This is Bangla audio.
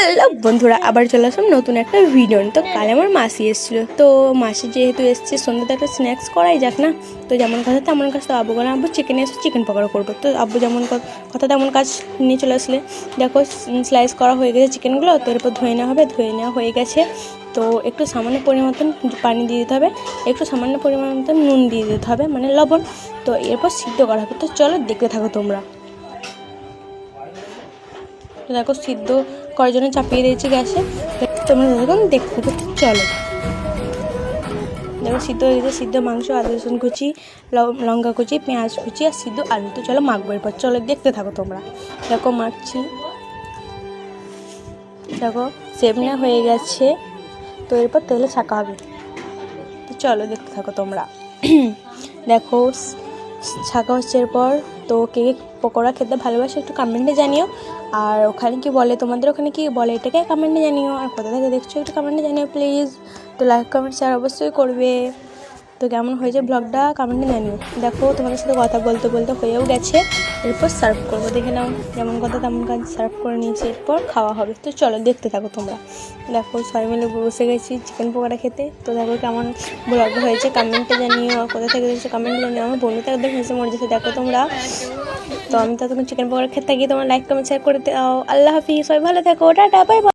হ্যালো বন্ধুরা, আবার চলে আসলাম নতুন একটা ভিডিও। তো কাল আমার মাসি এসেছিলো, তো মাসি যেহেতু এসছে সন্ধ্যাতে একটা স্ন্যাক্স করাই যাক না। তো যেমন কথা তেমন কাজ, তো আব্বু বলে আব্বু চিকেন এসে চিকেন পকোড়া করবো। তো আব্বু যেমন কথা তেমন কাজ নিয়ে চলে আসলে। দেখো স্লাইস করা হয়ে গেছে চিকেনগুলো, তো এরপর ধুয়ে নেওয়া হবে। ধুয়ে নেওয়া হয়ে গেছে, তো একটু সামান্য পরিমাণ পানি দিয়ে দিতে হবে, একটু সামান্য পরিমাণ মতন নুন দিয়ে দিতে হবে, মানে লবণ। তো এরপর সিদ্ধ করা হবে। তো চলো দেখতে থাকো তোমরা। তো দেখো সিদ্ধ করার জন্য চাপিয়ে দিয়েছি গ্যাসে, তোমরা দেখুন দেখতে থাকো। চলো দেখো সিদ্ধ হয়ে গেছে, সিদ্ধ মাংস, আদা রসুন কুচি, লঙ্কা কুচি, পেঁয়াজ কুচি আর সিদ্ধ আলু। তো চলো মাখবো এরপর, চলো দেখতে থাকো তোমরা। দেখো মাখছি, দেখো সেবনা হয়ে গেছে। তো এরপর তেলে ছাকা হবে। তো চলো দেখতে থাকো তোমরা। দেখো ছাকা হচ্ছে এরপর। তো কে পকোড়া খেতে ভালোবাসে একটু কমেন্টে জানিও, আর ওখানে কি বলে, তোমাদের ওখানে কি বলে এটাকে কমেন্টে জানিও, আর কোথা থেকে দেখছো একটু কমেন্টে জানিও প্লিজ। তো লাইক কমেন্ট শেয়ার অবশ্যই করবে। তো কেমন হয়েছে ব্লগটা কমেন্টে জানিও। দেখো তোমাদের সাথে কথা বলতে বলতে হয়েও গেছে, এরপর সার্ভ করবো। দেখে নাও, যেমন কথা তেমন কাজ সার্ভ করে নিয়েছি, এরপর খাওয়া হবে। তো চলো দেখতে থাকো তোমরা। দেখো সবাই মিলে বসে গেছি চিকেন পকোড়া খেতে। তো দেখো কেমন ব্লগ হয়েছে কমেন্টে জানিও, আর কোথা থেকে দেখছো কমেন্টে জানিও। আমার বন্ধুটা একদম হেসে মরে যাচ্ছে দেখো তোমরা। তো আমি তো তোমার চিকেন পকোড়া খেতে গিয়ে তোমার লাইক কমেন্ট শেয়ার করে দাও। আল্লাহ হাফিজ, সবাই ভালো থেকো, টাটা, বাই বাই।